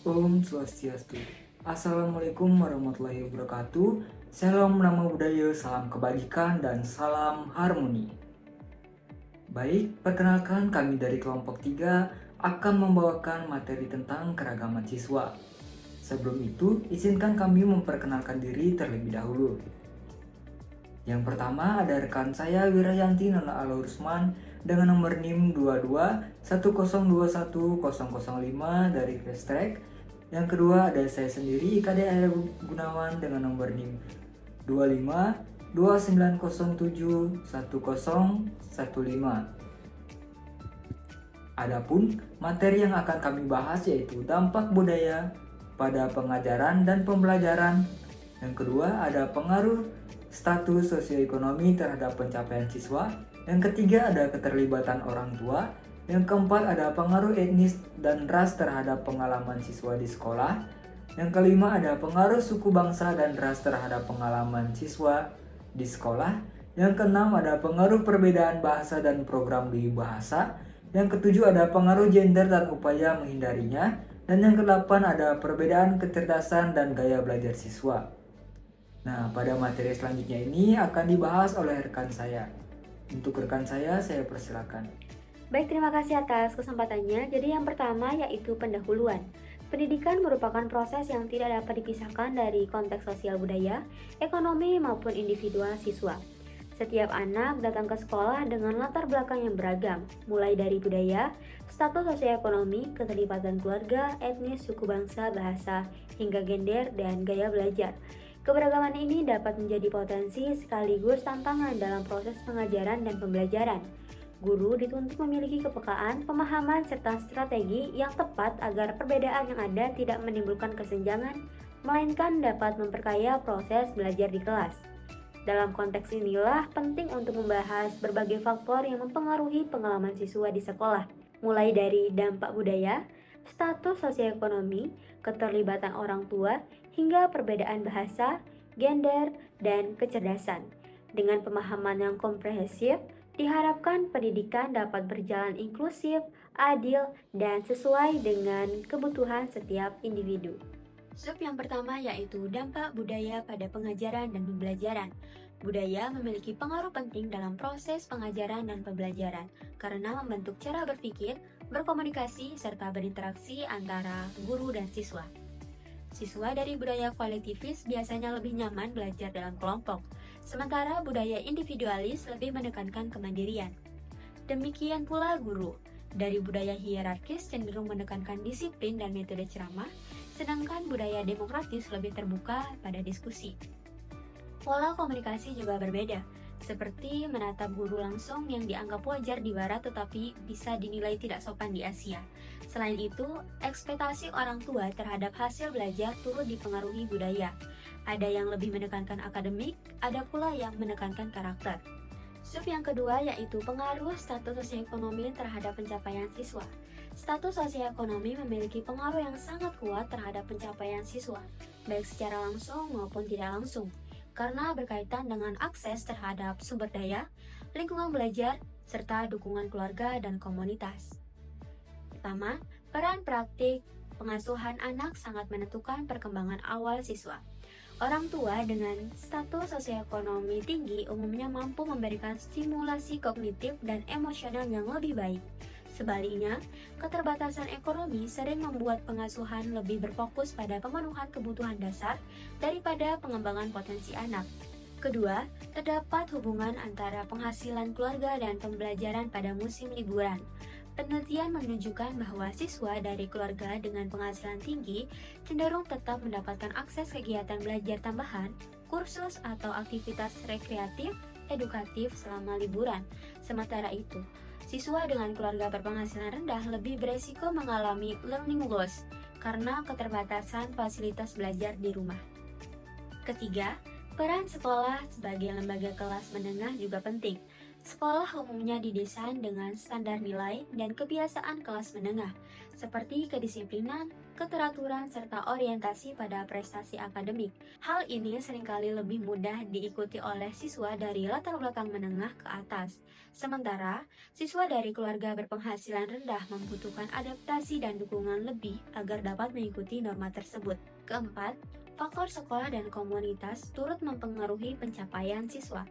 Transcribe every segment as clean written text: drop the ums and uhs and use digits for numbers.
Om Swastiastu. Assalamualaikum warahmatullahi wabarakatuh. Salam nama budaya, salam kebajikan, dan salam harmoni. Baik, perkenalkan kami dari kelompok 3 akan membawakan materi tentang keragaman siswa. Sebelum itu, izinkan kami memperkenalkan diri terlebih dahulu. Yang pertama ada rekan saya Wirayanti Nona Ala Rusman dengan nomor NIM 2210210005 dari Fast Track. Yang kedua ada saya sendiri IKD Aira Gunawan dengan nomor NIM 2529071015. Adapun materi yang akan kami bahas yaitu dampak budaya pada pengajaran dan pembelajaran. Yang kedua ada pengaruh status sosioekonomi terhadap pencapaian siswa. Yang ketiga ada keterlibatan orang tua. Yang keempat ada pengaruh etnis dan ras terhadap pengalaman siswa di sekolah. Yang kelima ada pengaruh suku bangsa dan ras terhadap pengalaman siswa di sekolah. Yang keenam ada pengaruh perbedaan bahasa dan program di bahasa. Yang ketujuh ada pengaruh gender dan upaya menghindarinya. Dan yang kedelapan ada perbedaan kecerdasan dan gaya belajar siswa. Nah, pada materi selanjutnya ini akan dibahas oleh rekan saya. Untuk rekan saya persilakan. Baik, terima kasih atas kesempatannya. Jadi yang pertama yaitu pendahuluan. Pendidikan merupakan proses yang tidak dapat dipisahkan dari konteks sosial budaya, ekonomi maupun individual siswa. Setiap anak datang ke sekolah dengan latar belakang yang beragam, mulai dari budaya, status sosioekonomi, keterlibatan keluarga, etnis, suku bangsa, bahasa, hingga gender dan gaya belajar. Keberagaman ini dapat menjadi potensi sekaligus tantangan dalam proses pengajaran dan pembelajaran. Guru dituntut memiliki kepekaan, pemahaman, serta strategi yang tepat agar perbedaan yang ada tidak menimbulkan kesenjangan, melainkan dapat memperkaya proses belajar di kelas. Dalam konteks inilah penting untuk membahas berbagai faktor yang mempengaruhi pengalaman siswa di sekolah, mulai dari dampak budaya, status sosioekonomi, keterlibatan orang tua, hingga perbedaan bahasa, gender, dan kecerdasan. Dengan pemahaman yang komprehensif, diharapkan pendidikan dapat berjalan inklusif, adil, dan sesuai dengan kebutuhan setiap individu. Sub yang pertama yaitu dampak budaya pada pengajaran dan pembelajaran. Budaya memiliki pengaruh penting dalam proses pengajaran dan pembelajaran karena membentuk cara berpikir, berkomunikasi, serta berinteraksi antara guru dan siswa. Siswa dari budaya kolektivis biasanya lebih nyaman belajar dalam kelompok, sementara budaya individualis lebih menekankan kemandirian. Demikian pula guru, dari budaya hierarkis cenderung menekankan disiplin dan metode ceramah, sedangkan budaya demokratis lebih terbuka pada diskusi. Pola komunikasi juga berbeda, seperti menatap guru langsung yang dianggap wajar di Barat tetapi bisa dinilai tidak sopan di Asia. Selain itu, ekspektasi orang tua terhadap hasil belajar turut dipengaruhi budaya. Ada yang lebih menekankan akademik, ada pula yang menekankan karakter. Sub yang kedua yaitu pengaruh status sosioekonomi terhadap pencapaian siswa. Status sosioekonomi memiliki pengaruh yang sangat kuat terhadap pencapaian siswa, baik secara langsung maupun tidak langsung, karena berkaitan dengan akses terhadap sumber daya, lingkungan belajar, serta dukungan keluarga dan komunitas. Pertama, peran praktik pengasuhan anak sangat menentukan perkembangan awal siswa. Orang tua dengan status sosioekonomi tinggi umumnya mampu memberikan stimulasi kognitif dan emosional yang lebih baik. Sebaliknya, keterbatasan ekonomi sering membuat pengasuhan lebih berfokus pada pemenuhan kebutuhan dasar daripada pengembangan potensi anak. Kedua, terdapat hubungan antara penghasilan keluarga dan pembelajaran pada musim liburan. Penelitian menunjukkan bahwa siswa dari keluarga dengan penghasilan tinggi cenderung tetap mendapatkan akses kegiatan belajar tambahan, kursus atau aktivitas rekreatif, edukatif selama liburan. Sementara itu, siswa dengan keluarga berpenghasilan rendah lebih beresiko mengalami learning loss karena keterbatasan fasilitas belajar di rumah. Ketiga, peran sekolah sebagai lembaga kelas menengah juga penting. Sekolah umumnya didesain dengan standar nilai dan kebiasaan kelas menengah, seperti kedisiplinan, keteraturan, serta orientasi pada prestasi akademik. Hal ini seringkali lebih mudah diikuti oleh siswa dari latar belakang menengah ke atas. Sementara, siswa dari keluarga berpenghasilan rendah membutuhkan adaptasi dan dukungan lebih agar dapat mengikuti norma tersebut. Keempat, faktor sekolah dan komunitas turut mempengaruhi pencapaian siswa.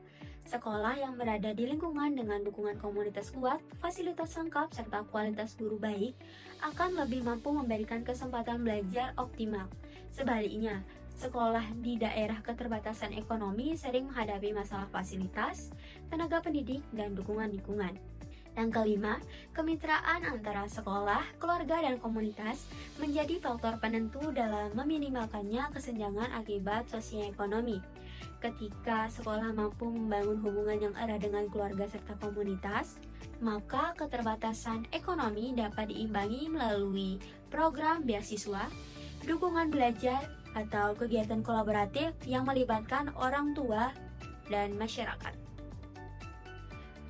Sekolah yang berada di lingkungan dengan dukungan komunitas kuat, fasilitas lengkap, serta kualitas guru baik akan lebih mampu memberikan kesempatan belajar optimal. Sebaliknya, sekolah di daerah keterbatasan ekonomi sering menghadapi masalah fasilitas, tenaga pendidik, dan dukungan lingkungan. Yang kelima, kemitraan antara sekolah, keluarga, dan komunitas menjadi faktor penentu dalam meminimalkannya kesenjangan akibat sosioekonomi. Ketika sekolah mampu membangun hubungan yang erat dengan keluarga serta komunitas, maka keterbatasan ekonomi dapat diimbangi melalui program beasiswa, dukungan belajar, atau kegiatan kolaboratif yang melibatkan orang tua dan masyarakat.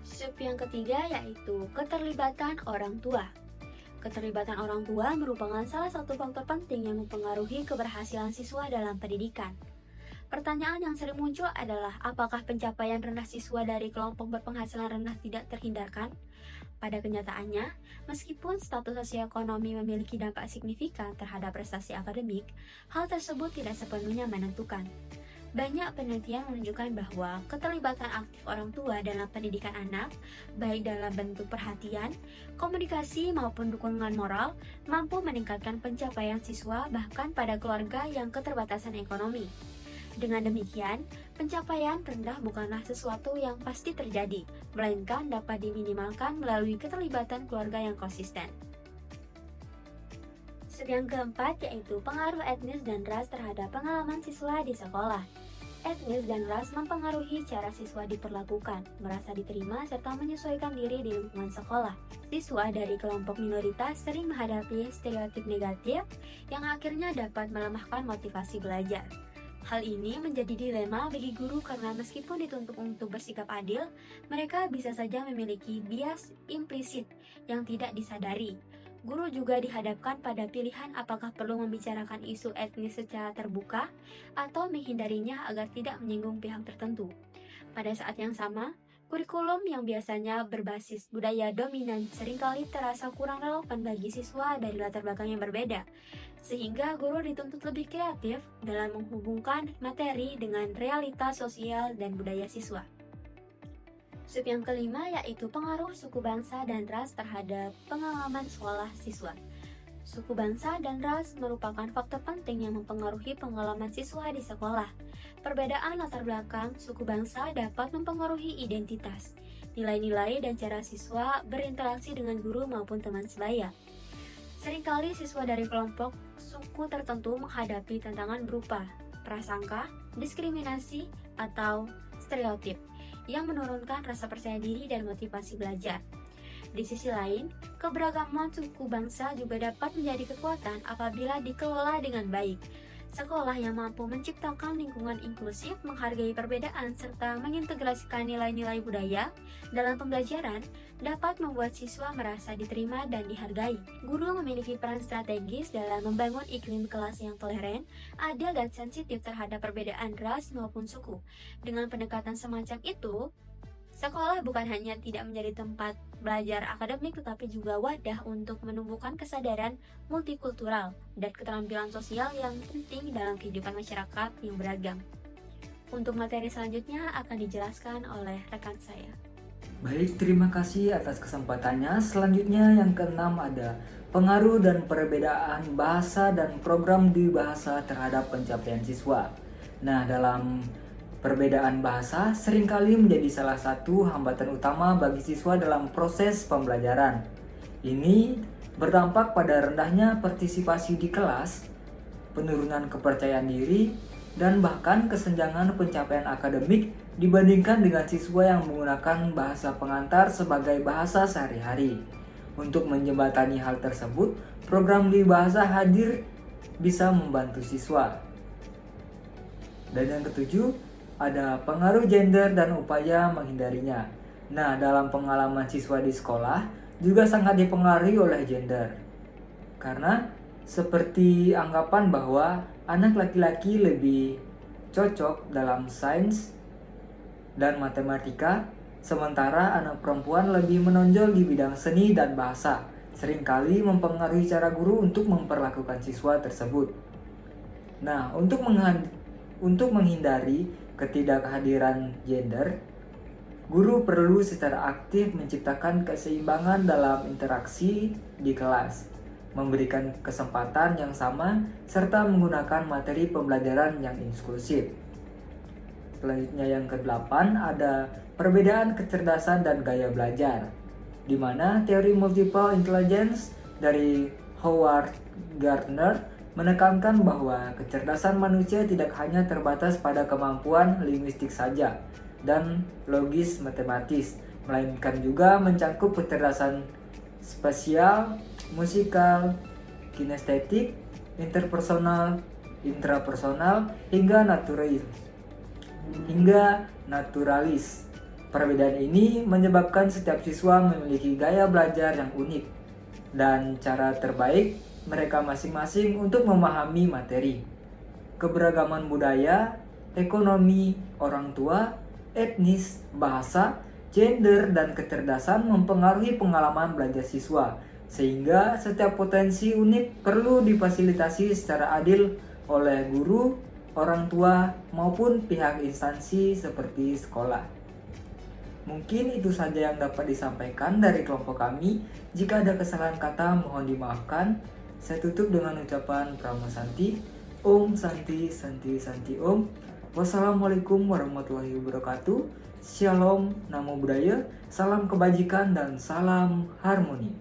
Sub yang ketiga yaitu keterlibatan orang tua. Keterlibatan orang tua merupakan salah satu faktor penting yang mempengaruhi keberhasilan siswa dalam pendidikan. Pertanyaan yang sering muncul adalah apakah pencapaian rendah siswa dari kelompok berpenghasilan rendah tidak terhindarkan? Pada kenyataannya, meskipun status sosioekonomi memiliki dampak signifikan terhadap prestasi akademik, hal tersebut tidak sepenuhnya menentukan. Banyak penelitian menunjukkan bahwa keterlibatan aktif orang tua dalam pendidikan anak, baik dalam bentuk perhatian, komunikasi maupun dukungan moral, mampu meningkatkan pencapaian siswa bahkan pada keluarga yang keterbatasan ekonomi. Dengan demikian, pencapaian rendah bukanlah sesuatu yang pasti terjadi, melainkan dapat diminimalkan melalui keterlibatan keluarga yang konsisten. Yang keempat yaitu pengaruh etnis dan ras terhadap pengalaman siswa di sekolah. Etnis dan ras mempengaruhi cara siswa diperlakukan, merasa diterima, serta menyesuaikan diri di lingkungan sekolah. Siswa dari kelompok minoritas sering menghadapi stereotip negatif yang akhirnya dapat melemahkan motivasi belajar. Hal ini menjadi dilema bagi guru karena meskipun dituntut untuk bersikap adil, mereka bisa saja memiliki bias implisit yang tidak disadari. Guru juga dihadapkan pada pilihan apakah perlu membicarakan isu etnis secara terbuka atau menghindarinya agar tidak menyinggung pihak tertentu. Pada saat yang sama, kurikulum yang biasanya berbasis budaya dominan seringkali terasa kurang relevan bagi siswa dari latar belakang yang berbeda, sehingga guru dituntut lebih kreatif dalam menghubungkan materi dengan realitas sosial dan budaya siswa. Sub yang kelima yaitu pengaruh suku bangsa dan ras terhadap pengalaman sekolah siswa. Suku bangsa dan ras merupakan faktor penting yang mempengaruhi pengalaman siswa di sekolah. Perbedaan latar belakang suku bangsa dapat mempengaruhi identitas, nilai-nilai, dan cara siswa berinteraksi dengan guru maupun teman sebaya. Seringkali siswa dari kelompok suku tertentu menghadapi tantangan berupa prasangka, diskriminasi, atau stereotip yang menurunkan rasa percaya diri dan motivasi belajar. Di sisi lain, keberagaman suku bangsa juga dapat menjadi kekuatan apabila dikelola dengan baik. Sekolah yang mampu menciptakan lingkungan inklusif, menghargai perbedaan, serta mengintegrasikan nilai-nilai budaya dalam pembelajaran dapat membuat siswa merasa diterima dan dihargai. Guru memiliki peran strategis dalam membangun iklim kelas yang toleran, adil, dan sensitif terhadap perbedaan ras maupun suku. Dengan pendekatan semacam itu, sekolah bukan hanya tidak menjadi tempat belajar akademik tetapi juga wadah untuk menumbuhkan kesadaran multikultural dan keterampilan sosial yang penting dalam kehidupan masyarakat yang beragam. Untuk materi selanjutnya akan dijelaskan oleh rekan saya. Baik, terima kasih atas kesempatannya. Selanjutnya yang keenam ada pengaruh dan perbedaan bahasa dan program di bahasa terhadap pencapaian siswa. Nah, dalam perbedaan bahasa seringkali menjadi salah satu hambatan utama bagi siswa dalam proses pembelajaran. Ini berdampak pada rendahnya partisipasi di kelas, penurunan kepercayaan diri, dan bahkan kesenjangan pencapaian akademik dibandingkan dengan siswa yang menggunakan bahasa pengantar sebagai bahasa sehari-hari. Untuk menjembatani hal tersebut, program di bahasa hadir bisa membantu siswa. Dan yang ketujuh, ada pengaruh gender dan upaya menghindarinya. Nah, dalam pengalaman siswa di sekolah juga sangat dipengaruhi oleh gender. Karena seperti anggapan bahwa anak laki-laki lebih cocok dalam sains dan matematika, sementara anak perempuan lebih menonjol di bidang seni dan bahasa, seringkali mempengaruhi cara guru untuk memperlakukan siswa tersebut. Nah, untuk menghindari ketidakhadiran gender, guru perlu secara aktif menciptakan keseimbangan dalam interaksi di kelas, memberikan kesempatan yang sama, serta menggunakan materi pembelajaran yang inklusif. Selanjutnya yang ke-8 ada perbedaan kecerdasan dan gaya belajar, di mana teori multiple intelligence dari Howard Gardner menekankan bahwa kecerdasan manusia tidak hanya terbatas pada kemampuan linguistik saja dan logis matematis, melainkan juga mencakup kecerdasan spasial, musikal, kinestetik, interpersonal, intrapersonal, hingga naturalis. Perbedaan ini menyebabkan setiap siswa memiliki gaya belajar yang unik dan cara terbaik mereka masing-masing untuk memahami materi. Keberagaman budaya, ekonomi, orang tua, etnis, bahasa, gender, dan kecerdasan mempengaruhi pengalaman belajar siswa, sehingga setiap potensi unik perlu difasilitasi secara adil oleh guru, orang tua, maupun pihak instansi seperti sekolah. Mungkin itu saja yang dapat disampaikan dari kelompok kami. Jika ada kesalahan kata, mohon dimaafkan. Saya tutup dengan ucapan Prama Santi. Om Santi Santi Santi Om. Wassalamualaikum warahmatullahi wabarakatuh. Shalom, namo buddhaya, salam kebajikan dan salam harmoni.